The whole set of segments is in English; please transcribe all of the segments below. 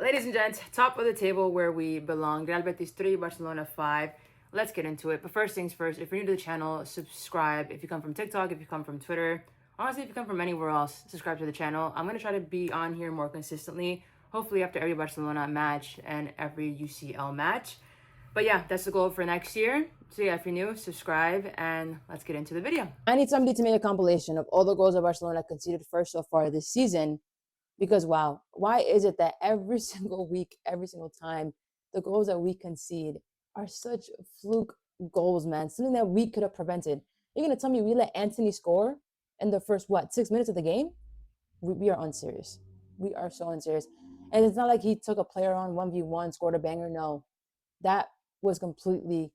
Ladies and gents, top of the table where we belong. Real Betis 3, Barcelona 5. Let's get into it. But first things first, if you're new to the channel, subscribe. If you come from TikTok, if you come from Twitter, honestly, if you come from anywhere else, subscribe to the channel. I'm going to try to be on here more consistently, hopefully after every Barcelona match and every UCL match. But yeah, that's the goal for next year. So yeah, if you're new, subscribe and let's get into the video. I need somebody to make a compilation of all the goals that Barcelona conceded first so far this season. Because wow, why is it that every single week, every single time, the goals that we concede are such fluke goals, man? Something that we could have prevented. You're gonna tell me we let Anthony score in the first 6 minutes of the game? We are unserious. We are so unserious. And it's not like he took a player on 1v1, scored a banger. No, that was completely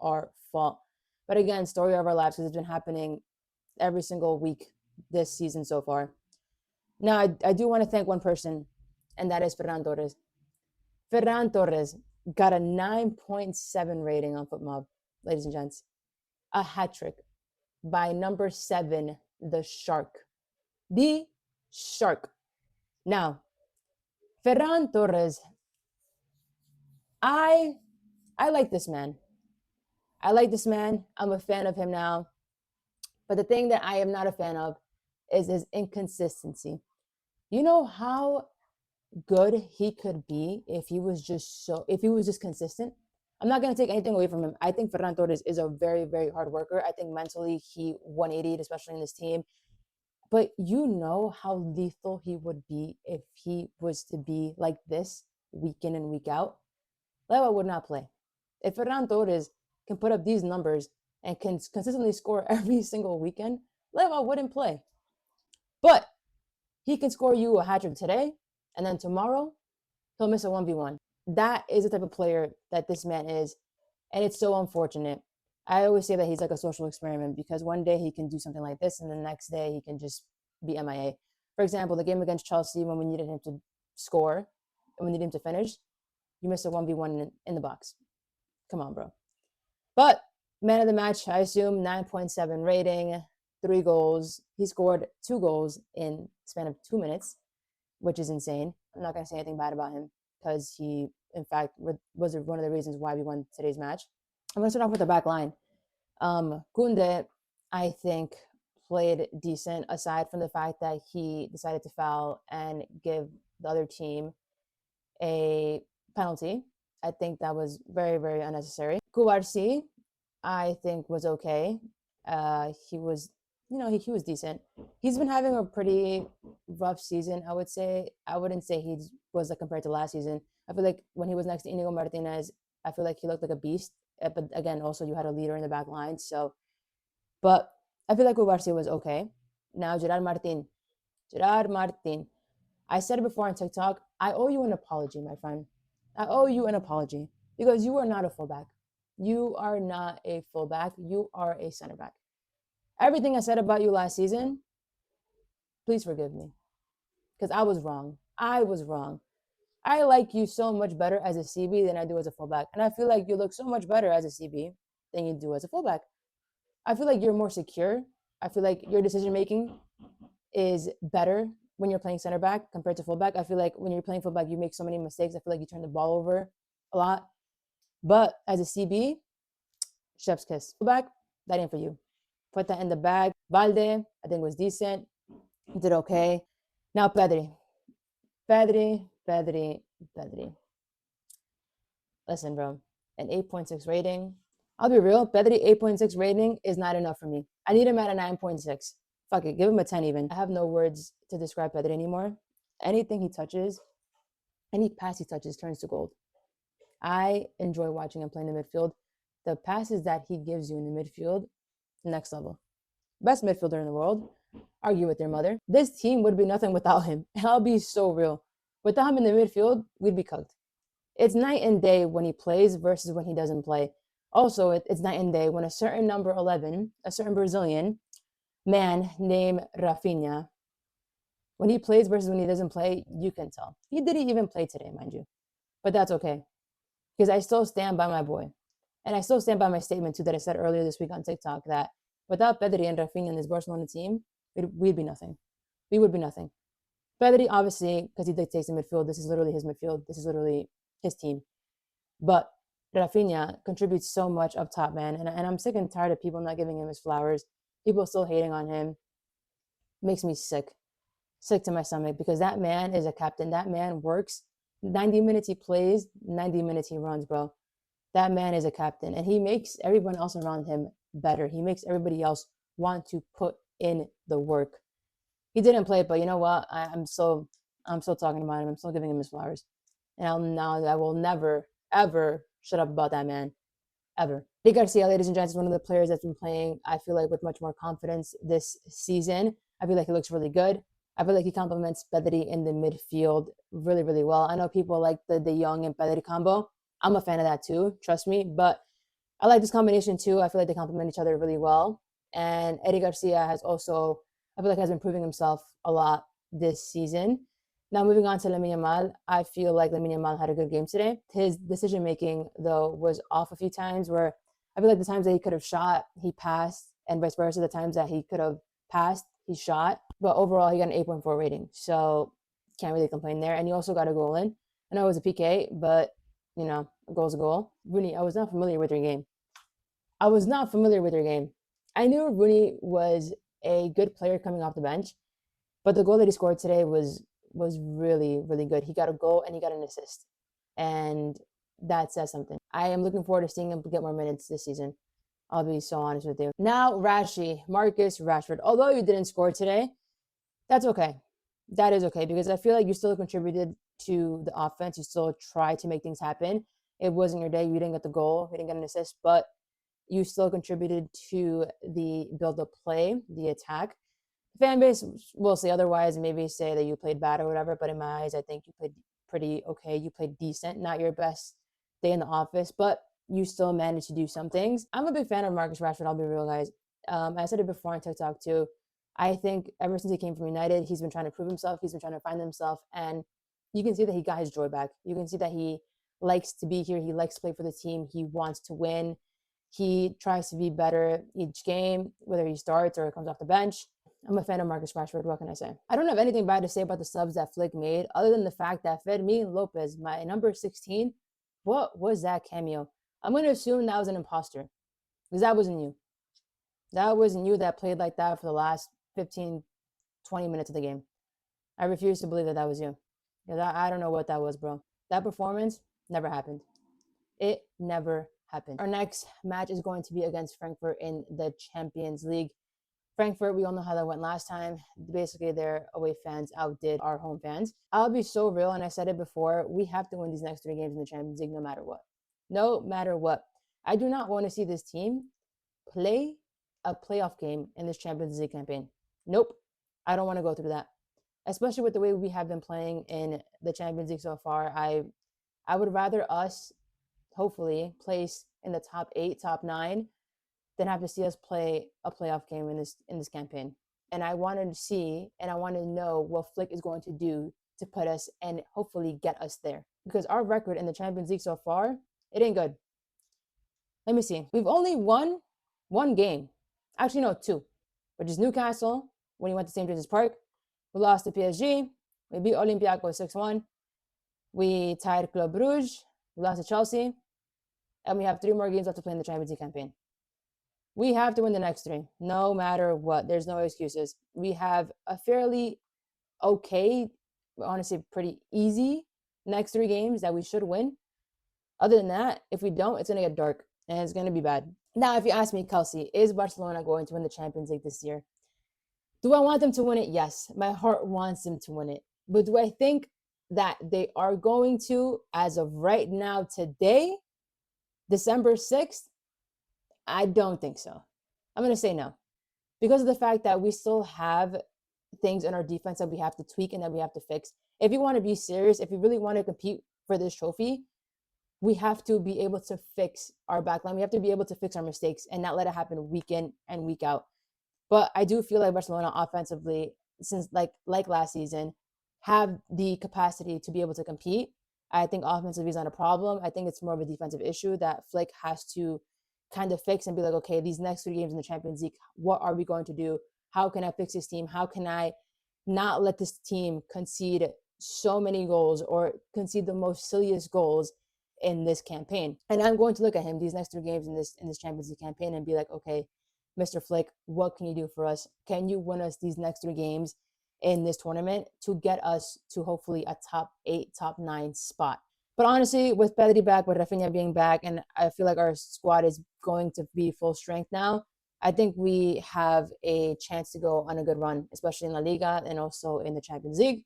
our fault. But again, story of our lives, because it's been happening every single week this season so far. Now, I do want to thank one person, and that is Ferran Torres. Ferran Torres got a 9.7 rating on FootMob, ladies and gents. A hat trick by number 7, the Shark. The Shark. Now, Ferran Torres, I like this man. I like this man. I'm a fan of him now. But the thing that I am not a fan of is his inconsistency. You know how good he could be if he was just consistent? I'm not going to take anything away from him. I think Ferran Torres is a very, very hard worker. I think mentally he 180'd, especially in this team. But you know how lethal he would be if he was to be like this week in and week out? Leva would not play. If Ferran Torres can put up these numbers and can consistently score every single weekend, Leva wouldn't play. But he can score you a hat trick today, and then tomorrow, he'll miss a 1v1. That is the type of player that this man is, and it's so unfortunate. I always say that he's like a social experiment because one day he can do something like this, and the next day he can just be MIA. For example, the game against Chelsea, when we needed him to score and we needed him to finish, you missed a 1v1 in the box. Come on, bro. But man of the match, I assume 9.7 rating. 3 goals. He scored 2 goals in the span of 2 minutes, which is insane. I'm not going to say anything bad about him because he, in fact, was one of the reasons why we won today's match. I'm going to start off with the back line. Kunde, I think, played decent aside from the fact that he decided to foul and give the other team a penalty. I think that was very, very unnecessary. Kubarsi, I think, was okay. He was he was decent. He's been having a pretty rough season, I would say. I wouldn't say he was like compared to last season. I feel like when he was next to Inigo Martinez, I feel like he looked like a beast. But again, also you had a leader in the back line. So, but I feel like Ubarsi was okay. Now, Gerard Martin. I said it before on TikTok. I owe you an apology, my friend. I owe you an apology because you are not a fullback. You are not a fullback. You are a center back. Everything I said about you last season, please forgive me. Because I was wrong. I was wrong. I like you so much better as a CB than I do as a fullback. And I feel like you look so much better as a CB than you do as a fullback. I feel like you're more secure. I feel like your decision making is better when you're playing center back compared to fullback. I feel like when you're playing fullback, you make so many mistakes. I feel like you turn the ball over a lot. But as a CB, chef's kiss. Fullback, that ain't for you. Put that in the bag. Valde, I think was decent. Did okay. Now Pedri. Listen, bro, an 8.6 rating. I'll be real. Pedri 8.6 rating is not enough for me. I need him at a 9.6. Fuck it, give him a 10 even. I have no words to describe Pedri anymore. Anything he touches, any pass he touches turns to gold. I enjoy watching him play in the midfield. The passes that he gives you in the midfield, next level. Best midfielder in the world. Argue with your mother. This team would be nothing without him. And I'll be so real. Without him in the midfield, we'd be cooked. It's night and day when he plays versus when he doesn't play. Also, it's night and day when a certain number 11, a certain Brazilian man named Rafinha, when he plays versus when he doesn't play, you can tell. He didn't even play today, mind you. But that's okay. Because I still stand by my boy. And I still stand by my statement, too, that I said earlier this week on TikTok that without Pedri and Rafinha in this Barcelona team, we'd be nothing. We would be nothing. Pedri, obviously, because he dictates the midfield, this is literally his midfield. This is literally his team. But Rafinha contributes so much up top, man. And I'm sick and tired of people not giving him his flowers. People still hating on him. Makes me sick to my stomach, because that man is a captain. That man works. 90 minutes he plays, 90 minutes he runs, bro. That man is a captain, and he makes everyone else around him better. He makes everybody else want to put in the work. He didn't play, but you know what? I'm still talking about him. I'm still giving him his flowers. And I will never, ever shut up about that man. Ever. Nick Garcia, ladies and gents, is one of the players that's been playing, I feel like, with much more confidence this season. I feel like he looks really good. I feel like he complements Pedri in the midfield really, really well. I know people like the De Jong and Pedri combo. I'm a fan of that too, trust me. But I like this combination too. I feel like they complement each other really well. And Eddie Garcia has also, I feel like, has been proving himself a lot this season. Now, moving on to Lamine Yamal, I feel like Lamine Yamal had a good game today. His decision-making, though, was off a few times, where I feel like the times that he could have shot, he passed, and vice versa. The times that he could have passed, he shot. But overall, he got an 8.4 rating. So can't really complain there. And he also got a goal in. I know it was a PK, but, you know, a goal's a goal. Rooney, I was not familiar with your game. I knew Rooney was a good player coming off the bench, but the goal that he scored today was really, really good. He got a goal and he got an assist. And that says something. I am looking forward to seeing him get more minutes this season. I'll be so honest with you. Now, Marcus Rashford. Although you didn't score today, that's okay. That is okay, because I feel like you still contributed to the offense. You still tried to make things happen. It wasn't your day. You didn't get the goal. You didn't get an assist, but you still contributed to the build-up play, the attack. The fan base will say otherwise, maybe say that you played bad or whatever, but in my eyes, I think you played pretty okay. You played decent, not your best day in the office, but you still managed to do some things. I'm a big fan of Marcus Rashford, I'll be real, guys. I said it before on TikTok too. I think ever since he came from United, he's been trying to prove himself. He's been trying to find himself, and you can see that he got his joy back. You can see that he likes to be here. He likes to play for the team. He wants to win. He tries to be better each game, whether he starts or comes off the bench. I'm a fan of Marcus Rashford. What can I say? I don't have anything bad to say about the subs that Flick made, other than the fact that Fermin Lopez, my number 16, what was that cameo? I'm going to assume that was an imposter, because that wasn't you. That wasn't you that played like that for the last 15, 20 minutes of the game. I refuse to believe that that was you. I don't know what that was, bro. That performance never happened. It never happened. Our next match is going to be against Frankfurt in the Champions League. Frankfurt, we all know how that went last time. Basically, their away fans outdid our home fans. I'll be so real, and I said it before, we have to win these next 3 games in the Champions League no matter what. No matter what. I do not want to see this team play a playoff game in this Champions League campaign. Nope. I don't want to go through that. Especially with the way we have been playing in the Champions League so far. I would rather us, hopefully, place in the top 8, top 9, than have to see us play a playoff game in this campaign. And I want to see, and I want to know what Flick is going to do to put us and hopefully get us there. Because our record in the Champions League so far, it ain't good. Let me see. We've only won 1 game. Actually, no, 2. Which is Newcastle, when he went to St. James's Park. We lost to PSG. We beat Olympiacos 6-1. We tied Club Brugge. We lost to Chelsea. And we have 3 more games left to play in the Champions League campaign. We have to win the next 3, no matter what. There's no excuses. We have a fairly okay, honestly pretty easy next 3 games that we should win. Other than that, if we don't, it's going to get dark, and it's going to be bad. Now, if you ask me, Kelsey, is Barcelona going to win the Champions League this year? Do I want them to win it? Yes. My heart wants them to win it. But do I think that they are going to, as of right now, today, December 6th? I don't think so. I'm going to say no. Because of the fact that we still have things in our defense that we have to tweak and that we have to fix. If you want to be serious, if you really want to compete for this trophy, we have to be able to fix our backline. We have to be able to fix our mistakes and not let it happen week in and week out. But I do feel like Barcelona offensively, since like last season, have the capacity to be able to compete. I think offensively is not a problem. I think it's more of a defensive issue that Flick has to kind of fix and be like, okay, these next 3 games in the Champions League, what are we going to do? How can I fix this team? How can I not let this team concede so many goals or concede the most silliest goals in this campaign. And I'm going to look at him these next 3 games in this Champions League campaign and be like, okay, Mr. Flick, what can you do for us? Can you win us these next 3 games in this tournament to get us to hopefully a top 8, top 9 spot? But honestly, with Pedri back, with Rafinha being back, and I feel like our squad is going to be full strength now, I think we have a chance to go on a good run, especially in La Liga and also in the Champions League.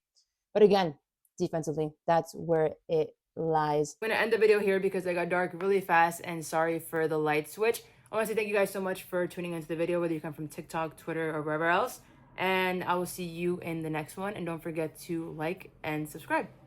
But again, defensively, that's where it lies. I'm going to end the video here because I got dark really fast, and sorry for the light switch. I want to say thank you guys so much for tuning into the video, whether you come from TikTok, Twitter, or wherever else. And I will see you in the next one. And don't forget to like and subscribe.